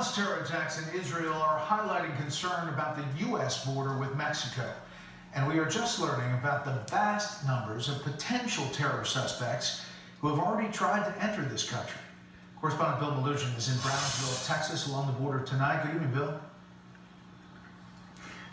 Hamas terror attacks in Israel are highlighting concern about the U.S. border with Mexico. And we are just learning about the vast numbers of potential terror suspects who have already tried to enter this country. Correspondent Bill Malugin is in Brownsville, Texas, along the border tonight. Good evening, Bill.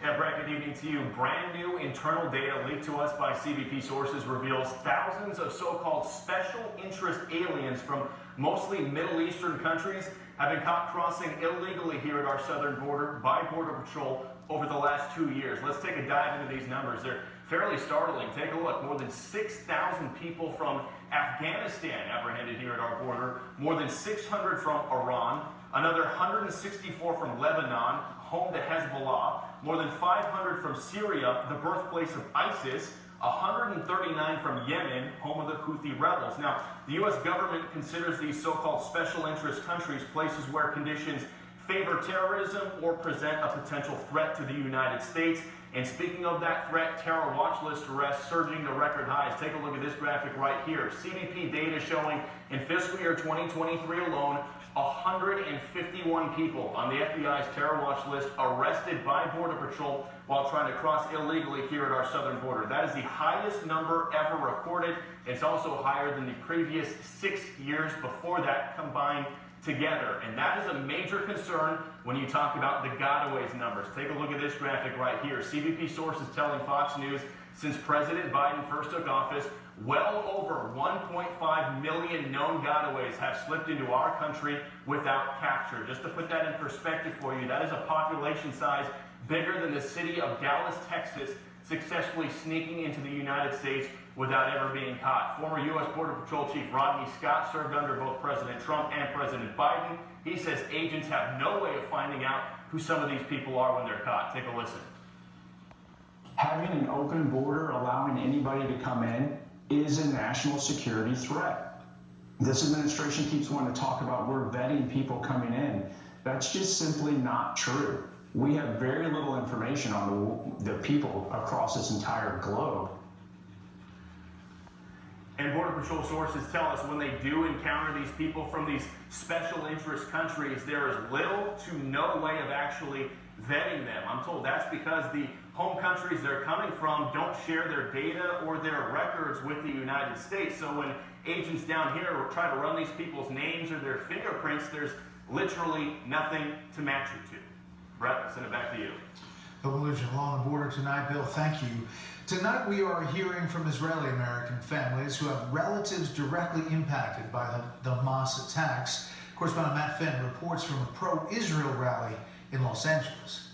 Yeah, Brett, good evening to you. Brand new internal data leaked to us by CBP sources reveals thousands of so-called special interest aliens from mostly Middle Eastern countries have been caught crossing illegally here at our southern border by Border Patrol over the last 2 years. Let's take a dive into these numbers. They're fairly startling. Take a look. More than 6,000 people from Afghanistan apprehended here at our border, more than 600 from Iran, another 164 from Lebanon, home to Hezbollah, more than 500 from Syria, the birthplace of ISIS, 139 from Yemen, home of the Houthi rebels. Now, the U.S. government considers these so-called special interest countries places where conditions favor terrorism or present a potential threat to the United States. And speaking of that threat, terror watch list arrests surging to record highs. Take a look at this graphic right here. CBP data showing in fiscal year 2023 alone, 151 people on the FBI's terror watch list arrested by Border Patrol while trying to cross illegally here at our southern border. That is the highest number ever recorded. It's also higher than the previous 6 years before that combined together. And that is a major concern when you talk about the gotaways numbers. Take a look at this graphic right here. CBP sources telling Fox News since President Biden first took office, well over 1.5 million known gotaways have slipped into our country without capture. Just to put that in perspective for you, that is a population size bigger than the city of Dallas, Texas, successfully sneaking into the United States without ever being caught. Former U.S. Border Patrol Chief Rodney Scott served under both President Trump and President Biden. He says agents have no way of finding out who some of these people are when they're caught. Take a listen. Having an open border, allowing anybody to come in, is a national security threat. This administration keeps wanting to talk about we're vetting people coming in. That's just simply not true. We have very little information on the people across this entire globe. And Border Patrol sources tell us when they do encounter these people from these special interest countries, there is little to no way of actually vetting them. I'm told that's because the home countries they're coming from don't share their data or their records with the United States. So when agents down here try to run these people's names or their fingerprints, there's literally nothing to match it to. Brett, I'll send it back to you. Bill Malugin along the border tonight. Bill, thank you. Tonight we are hearing from Israeli-American families who have relatives directly impacted by the Hamas attacks. Correspondent Matt Finn reports from a pro-Israel rally in Los Angeles.